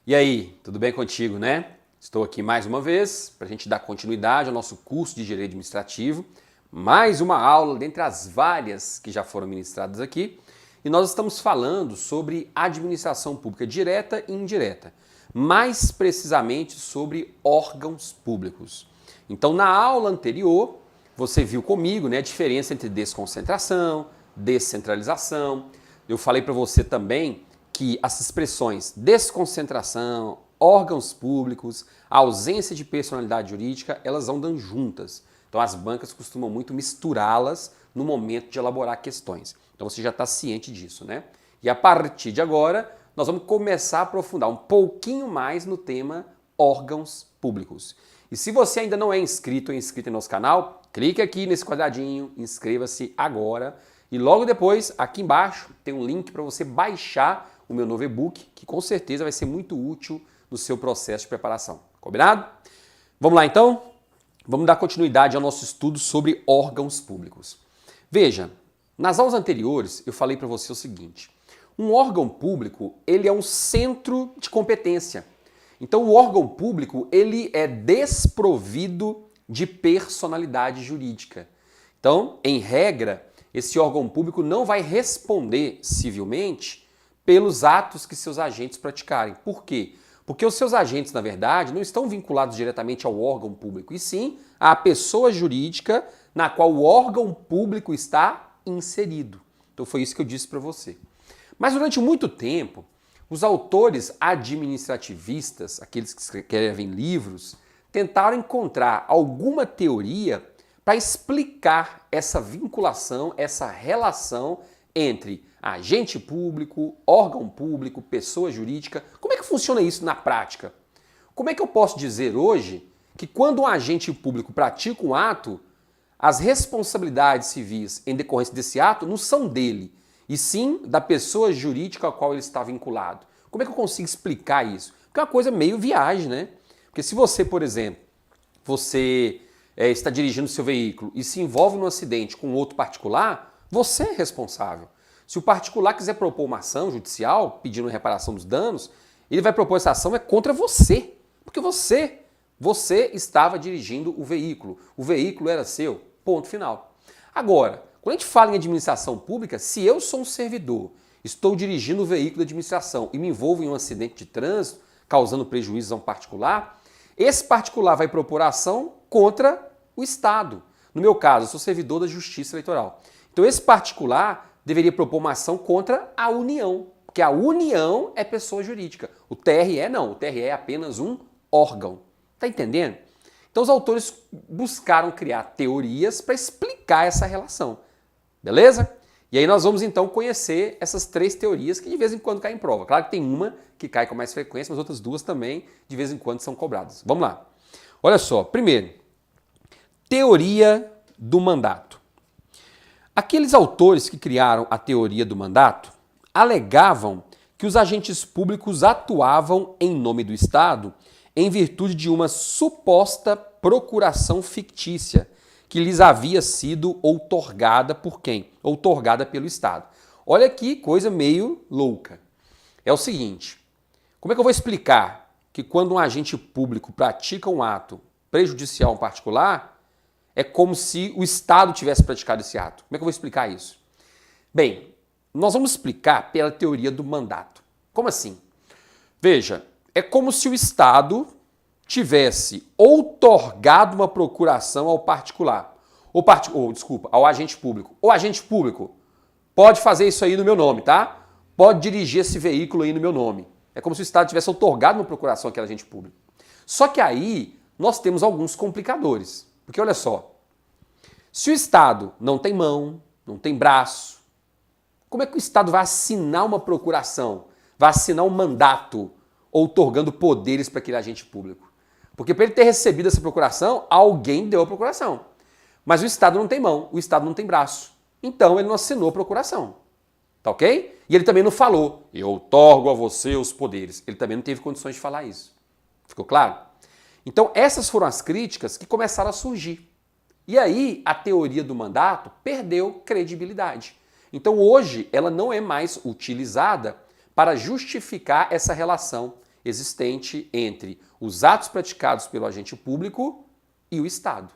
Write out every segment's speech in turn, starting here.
E aí, tudo bem contigo, né? Estou aqui mais uma vez para a gente dar continuidade ao nosso curso de Direito Administrativo. Mais uma aula dentre as várias que já foram ministradas aqui. E nós estamos falando sobre administração pública direta e indireta. Mais precisamente sobre órgãos públicos. Então, na aula anterior, você viu comigo, né, a diferença entre desconcentração, descentralização. Eu falei para você também que as expressões desconcentração, órgãos públicos, ausência de personalidade jurídica, elas andam juntas. Então as bancas costumam muito misturá-las no momento de elaborar questões. Então você já está ciente disso, né? E a partir de agora, nós vamos começar a aprofundar um pouquinho mais no tema órgãos públicos. E se você ainda não é inscrito ou inscrito em nosso canal, clique aqui nesse quadradinho, inscreva-se agora. E logo depois, aqui embaixo, tem um link para você baixar o meu novo e-book, que com certeza vai ser muito útil no seu processo de preparação. Combinado? Vamos lá então? Vamos dar continuidade ao nosso estudo sobre órgãos públicos. Veja, nas aulas anteriores eu falei para você o seguinte: um órgão público, ele é um centro de competência. Então o órgão público, ele é desprovido de personalidade jurídica. Então, em regra, esse órgão público não vai responder civilmente pelos atos que seus agentes praticarem. Por quê? Porque os seus agentes, na verdade, não estão vinculados diretamente ao órgão público, e sim à pessoa jurídica na qual o órgão público está inserido. Então foi isso que eu disse para você. Mas durante muito tempo, os autores administrativistas, aqueles que escrevem livros, tentaram encontrar alguma teoria para explicar essa vinculação, essa relação entre agente público, órgão público, pessoa jurídica. Como é que funciona isso na prática? Como é que eu posso dizer hoje que quando um agente público pratica um ato, as responsabilidades civis em decorrência desse ato não são dele, e sim da pessoa jurídica a qual ele está vinculado? Como é que eu consigo explicar isso? Porque é uma coisa meio viagem, né? Porque se você, por exemplo, está dirigindo seu veículo e se envolve num acidente com outro particular, você é responsável. Se o particular quiser propor uma ação judicial pedindo reparação dos danos, ele vai propor essa ação contra você. Porque você estava dirigindo o veículo era seu, ponto final. Agora, quando a gente fala em administração pública, se eu sou um servidor, estou dirigindo o veículo da administração e me envolvo em um acidente de trânsito, causando prejuízos a um particular, esse particular vai propor ação contra o Estado. No meu caso, eu sou servidor da Justiça Eleitoral. Então esse particular deveria propor uma ação contra a União, porque a União é pessoa jurídica. O TRE não, o TRE é apenas um órgão. Tá entendendo? Então os autores buscaram criar teorias para explicar essa relação. Beleza? E aí nós vamos então conhecer essas três teorias que de vez em quando caem em prova. Claro que tem uma que cai com mais frequência, mas outras duas também de vez em quando são cobradas. Vamos lá. Olha só, primeiro, teoria do mandato. Aqueles autores que criaram a teoria do mandato alegavam que os agentes públicos atuavam em nome do Estado em virtude de uma suposta procuração fictícia que lhes havia sido outorgada por quem? Outorgada pelo Estado. Olha que coisa meio louca. É o seguinte, como é que eu vou explicar que quando um agente público pratica um ato prejudicial a um particular, é como se o Estado tivesse praticado esse ato? Como é que eu vou explicar isso? Bem, nós vamos explicar pela teoria do mandato. Como assim? Veja, é como se o Estado tivesse outorgado uma procuração ao particular, ao agente público. O agente público pode fazer isso aí no meu nome, tá? Pode dirigir esse veículo aí no meu nome. É como se o Estado tivesse outorgado uma procuração àquele agente público. Só que aí nós temos alguns complicadores. Porque olha só, se o Estado não tem mão, não tem braço, como é que o Estado vai assinar uma procuração, vai assinar um mandato, outorgando poderes para aquele agente público? Porque para ele ter recebido essa procuração, alguém deu a procuração. Mas o Estado não tem mão, o Estado não tem braço. Então ele não assinou a procuração. Tá ok? E ele também não falou, eu outorgo a você os poderes. Ele também não teve condições de falar isso. Ficou claro? Então essas foram as críticas que começaram a surgir. E aí a teoria do mandato perdeu credibilidade. Então hoje ela não é mais utilizada para justificar essa relação existente entre os atos praticados pelo agente público e o Estado.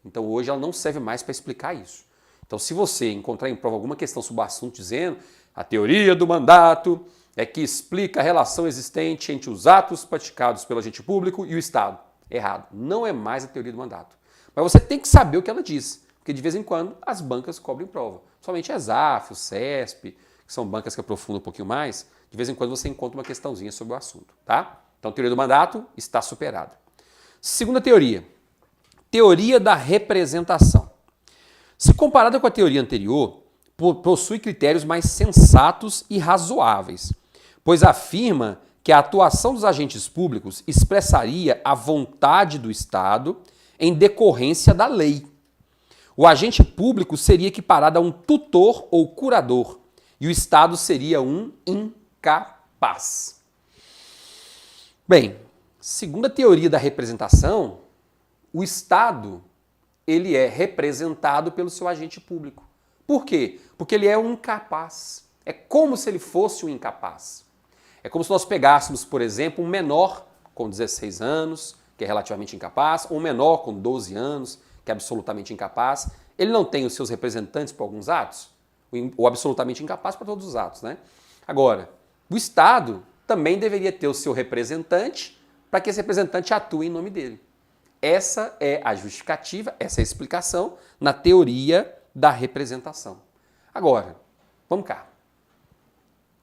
Então hoje ela não serve mais para explicar isso. Então se você encontrar em prova alguma questão sobre o assunto dizendo a teoria do mandato é que explica a relação existente entre os atos praticados pelo agente público e o Estado. Errado. Não é mais a teoria do mandato. Mas você tem que saber o que ela diz, porque de vez em quando as bancas cobrem prova. Somente a ESAF, o CESP, que são bancas que aprofundam um pouquinho mais, de vez em quando você encontra uma questãozinha sobre o assunto, tá? Então, a teoria do mandato está superada. Segunda teoria, teoria da representação. Se comparada com a teoria anterior, possui critérios mais sensatos e razoáveis, pois afirma que a atuação dos agentes públicos expressaria a vontade do Estado em decorrência da lei. O agente público seria equiparado a um tutor ou curador, e o Estado seria um incapaz. Bem, segundo a teoria da representação, o Estado ele é representado pelo seu agente público. Por quê? Porque ele é um incapaz. É como se ele fosse um incapaz. É como se nós pegássemos, por exemplo, um menor com 16 anos, que é relativamente incapaz, ou um menor com 12 anos, que é absolutamente incapaz. Ele não tem os seus representantes para alguns atos? O absolutamente incapaz para todos os atos, né? Agora, o Estado também deveria ter o seu representante para que esse representante atue em nome dele. Essa é a justificativa, essa é a explicação na teoria da representação. Agora, vamos cá.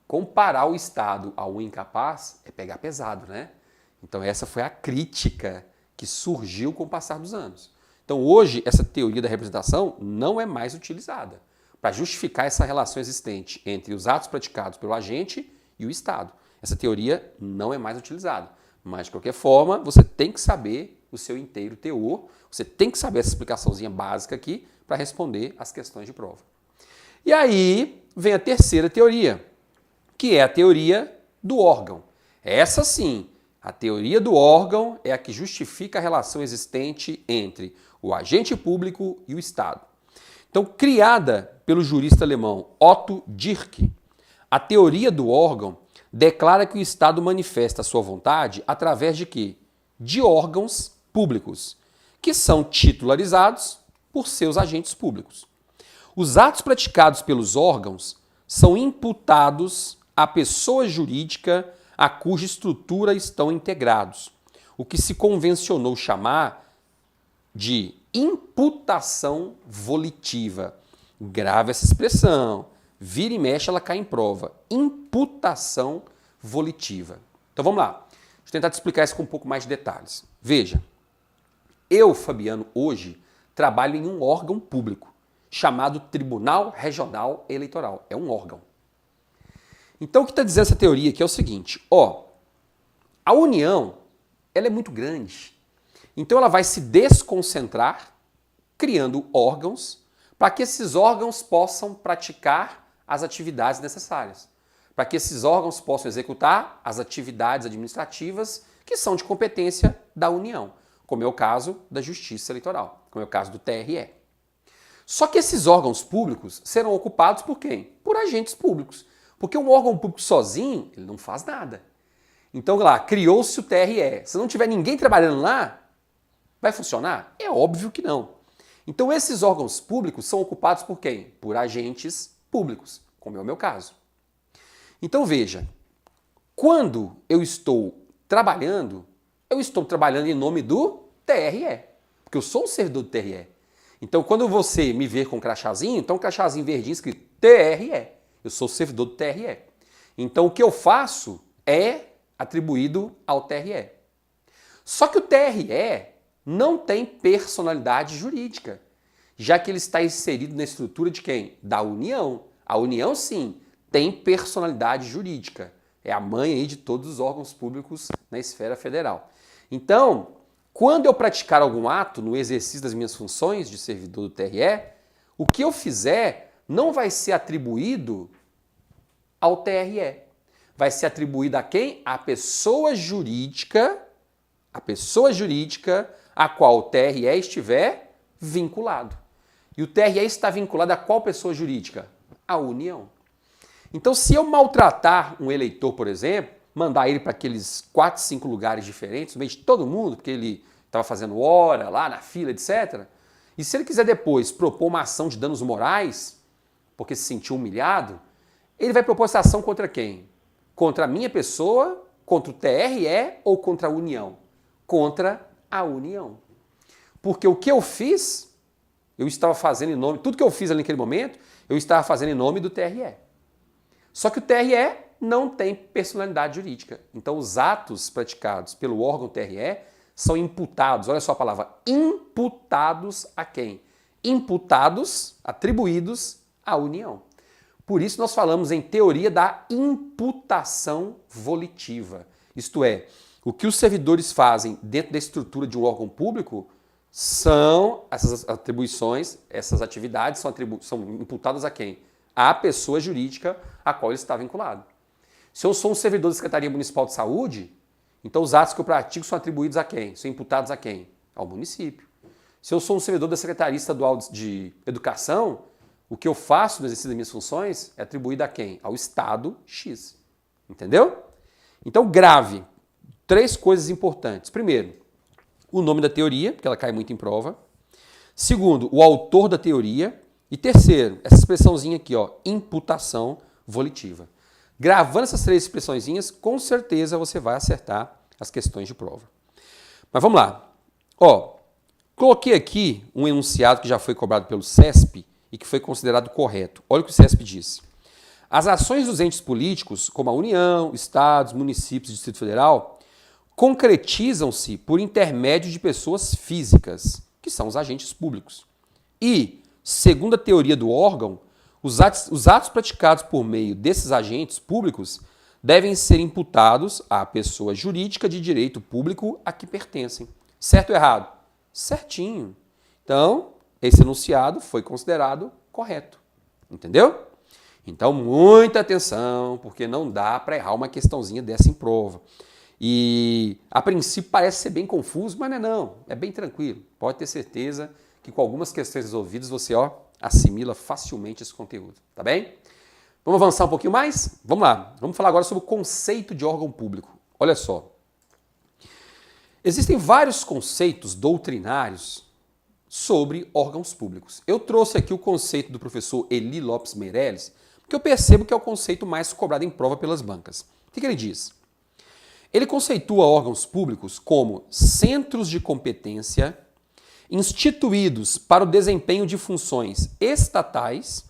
Comparar o Estado ao incapaz é pegar pesado, né? Então essa foi a crítica que surgiu com o passar dos anos. Então hoje essa teoria da representação não é mais utilizada para justificar essa relação existente entre os atos praticados pelo agente e o Estado. Essa teoria não é mais utilizada. Mas, de qualquer forma, você tem que saber o seu inteiro teor, você tem que saber essa explicaçãozinha básica aqui para responder as questões de prova. E aí vem a terceira teoria, que é a teoria do órgão. Essa sim, a teoria do órgão é a que justifica a relação existente entre o agente público e o Estado. Então, criada pelo jurista alemão Otto Diercke, a teoria do órgão declara que o Estado manifesta a sua vontade através de quê? De órgãos públicos, que são titularizados por seus agentes públicos. Os atos praticados pelos órgãos são imputados à pessoa jurídica a cuja estrutura estão integrados, o que se convencionou chamar de imputação volitiva. Grave essa expressão. Vira e mexe, ela cai em prova. Imputação volitiva. Então vamos lá. Deixa eu tentar te explicar isso com um pouco mais de detalhes. Veja, eu, Fabiano, hoje trabalho em um órgão público chamado Tribunal Regional Eleitoral. É um órgão. Então o que está dizendo essa teoria aqui é o seguinte, a União ela é muito grande. Então ela vai se desconcentrar criando órgãos para que esses órgãos possam praticar as atividades necessárias, para que esses órgãos possam executar as atividades administrativas que são de competência da União, como é o caso da Justiça Eleitoral, como é o caso do TRE. Só que esses órgãos públicos serão ocupados por quem? Por agentes públicos, porque um órgão público sozinho, ele não faz nada. Então lá, criou-se o TRE. Se não tiver ninguém trabalhando lá, vai funcionar? É óbvio que não. Então esses órgãos públicos são ocupados por quem? Por agentes públicos, como é o meu caso. Então veja, quando eu estou trabalhando em nome do TRE, porque eu sou um servidor do TRE. Então quando você me ver com um crachazinho, então um crachazinho verdinho escrito TRE, eu sou servidor do TRE. Então o que eu faço é atribuído ao TRE. Só que o TRE não tem personalidade jurídica, já que ele está inserido na estrutura de quem? Da União. A União, sim, tem personalidade jurídica. É a mãe aí de todos os órgãos públicos na esfera federal. Então, quando eu praticar algum ato no exercício das minhas funções de servidor do TRE, o que eu fizer não vai ser atribuído ao TRE. Vai ser atribuído a quem? A pessoa jurídica a qual o TRE estiver vinculado. E o TRE está vinculado a qual pessoa jurídica? A União. Então, se eu maltratar um eleitor, por exemplo, mandar ele para aqueles 4, 5 lugares diferentes, no meio de todo mundo, porque ele estava fazendo hora lá na fila, etc. E se ele quiser depois propor uma ação de danos morais, porque se sentiu humilhado, ele vai propor essa ação contra quem? Contra a minha pessoa, contra o TRE ou contra a União? Contra a União. Porque o que eu fiz, eu estava fazendo em nome, tudo que eu fiz ali naquele momento, eu estava fazendo em nome do TRE. Só que o TRE não tem personalidade jurídica. Então os atos praticados pelo órgão TRE são imputados, olha só a palavra, imputados a quem? Imputados, atribuídos à União. Por isso nós falamos em teoria da imputação volitiva. Isto é, o que os servidores fazem dentro da estrutura de um órgão público são essas atribuições, essas atividades são imputadas a quem? À pessoa jurídica a qual ele está vinculado. Se eu sou um servidor da Secretaria Municipal de Saúde, então os atos que eu pratico são atribuídos a quem? São imputados a quem? Ao município. Se eu sou um servidor da Secretaria Estadual de Educação, o que eu faço no exercício das minhas funções é atribuído a quem? Ao Estado X. Entendeu? Então, grave. 3 coisas importantes. Primeiro, o nome da teoria, porque ela cai muito em prova. Segundo, o autor da teoria. E terceiro, essa expressãozinha aqui, ó, imputação volitiva. Gravando essas 3 expressõezinhas, com certeza você vai acertar as questões de prova. Mas vamos lá. Ó, coloquei aqui um enunciado que já foi cobrado pelo CESP e que foi considerado correto. Olha o que o CESP disse. As ações dos entes políticos, como a União, Estados, municípios e Distrito Federal, concretizam-se por intermédio de pessoas físicas, que são os agentes públicos. E, segundo a teoria do órgão, os atos praticados por meio desses agentes públicos devem ser imputados à pessoa jurídica de direito público a que pertencem. Certo ou errado? Certinho. Então, esse enunciado foi considerado correto. Entendeu? Então, muita atenção, porque não dá para errar uma questãozinha dessa em prova. E, a princípio, parece ser bem confuso, mas não é não. É bem tranquilo. Pode ter certeza que com algumas questões resolvidas você, ó, assimila facilmente esse conteúdo, tá bem? Vamos avançar um pouquinho mais? Vamos lá. Vamos falar agora sobre o conceito de órgão público. Olha só. Existem vários conceitos doutrinários sobre órgãos públicos. Eu trouxe aqui o conceito do professor Eli Lopes Meirelles, porque eu percebo que é o conceito mais cobrado em prova pelas bancas. O que ele diz? Ele conceitua órgãos públicos como centros de competência instituídos para o desempenho de funções estatais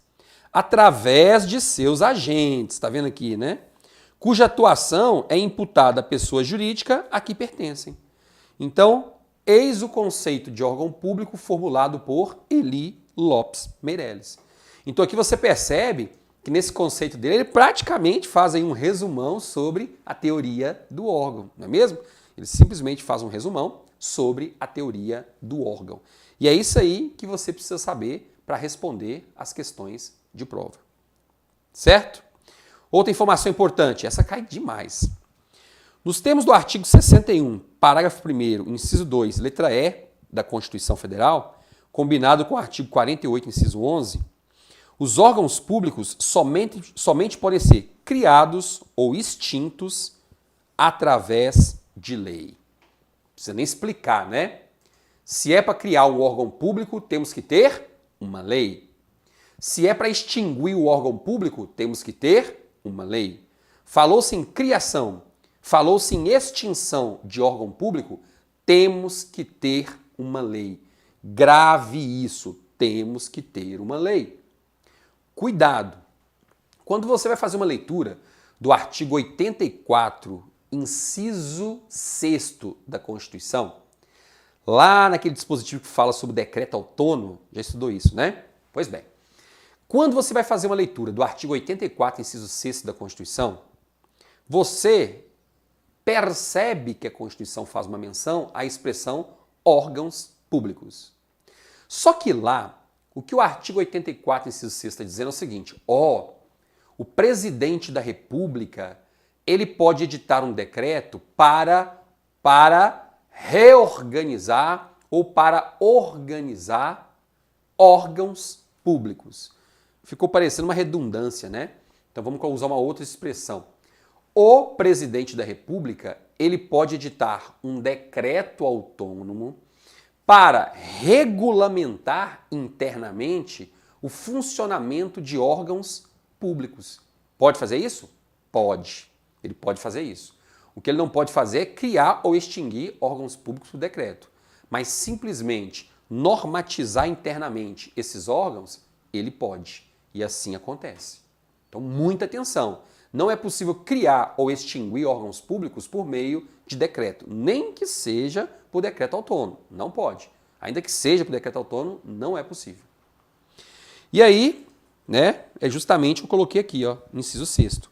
através de seus agentes, está vendo aqui, né? Cuja atuação é imputada à pessoa jurídica a que pertencem. Então, eis o conceito de órgão público formulado por Eli Lopes Meirelles. Então aqui você percebe que nesse conceito dele, ele praticamente faz aí um resumão sobre a teoria do órgão, não é mesmo? Ele simplesmente faz um resumão sobre a teoria do órgão. E é isso aí que você precisa saber para responder as questões de prova. Certo? Outra informação importante, essa cai demais. Nos termos do artigo 61, parágrafo 1º, inciso 2, letra E da Constituição Federal, combinado com o artigo 48, inciso 11, os órgãos públicos somente podem ser criados ou extintos através de lei. Não precisa nem explicar, né? Se é para criar um órgão público, temos que ter uma lei. Se é para extinguir o órgão público, temos que ter uma lei. Falou-se em criação, falou-se em extinção de órgão público, temos que ter uma lei. Grave isso, temos que ter uma lei. Cuidado! Quando você vai fazer uma leitura do artigo 84, inciso 6º da Constituição, lá naquele dispositivo que fala sobre o decreto autônomo, já estudou isso, né? Pois bem, quando você vai fazer uma leitura do artigo 84, inciso 6º da Constituição, você percebe que a Constituição faz uma menção à expressão órgãos públicos. Só que lá, o que o artigo 84, inciso 6 está dizendo é o seguinte, o presidente da República, ele pode editar um decreto para reorganizar ou para organizar órgãos públicos. Ficou parecendo uma redundância, né? Então vamos usar uma outra expressão. O presidente da República, ele pode editar um decreto autônomo para regulamentar internamente o funcionamento de órgãos públicos. Pode fazer isso? Pode. Ele pode fazer isso. O que ele não pode fazer é criar ou extinguir órgãos públicos por decreto. Mas simplesmente normatizar internamente esses órgãos, ele pode. E assim acontece. Então, muita atenção. Não é possível criar ou extinguir órgãos públicos por meio de decreto, nem que seja por decreto autônomo. Não pode. Ainda que seja por decreto autônomo, não é possível. E aí, é justamente o que eu coloquei aqui, inciso 6º.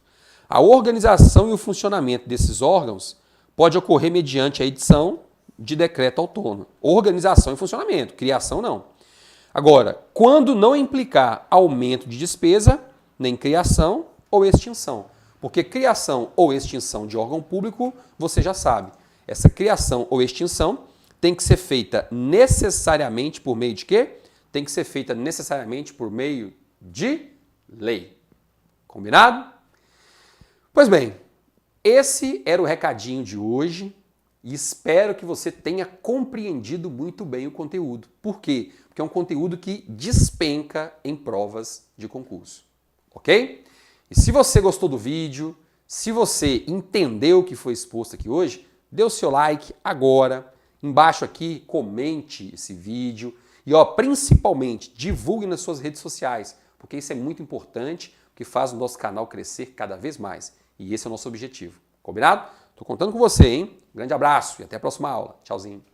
A organização e o funcionamento desses órgãos pode ocorrer mediante a edição de decreto autônomo. Organização e funcionamento, criação não. Agora, quando não implicar aumento de despesa, nem criação ou extinção. Porque criação ou extinção de órgão público, você já sabe. Essa criação ou extinção tem que ser feita necessariamente por meio de quê? Tem que ser feita necessariamente por meio de lei. Combinado? Pois bem, esse era o recadinho de hoje e espero que você tenha compreendido muito bem o conteúdo. Por quê? Porque é um conteúdo que despenca em provas de concurso. Ok? E se você gostou do vídeo, se você entendeu o que foi exposto aqui hoje, dê o seu like agora, embaixo aqui, comente esse vídeo e principalmente divulgue nas suas redes sociais, porque isso é muito importante, que faz o nosso canal crescer cada vez mais. E esse é o nosso objetivo. Combinado? Tô contando com você, hein? Grande abraço e até a próxima aula. Tchauzinho.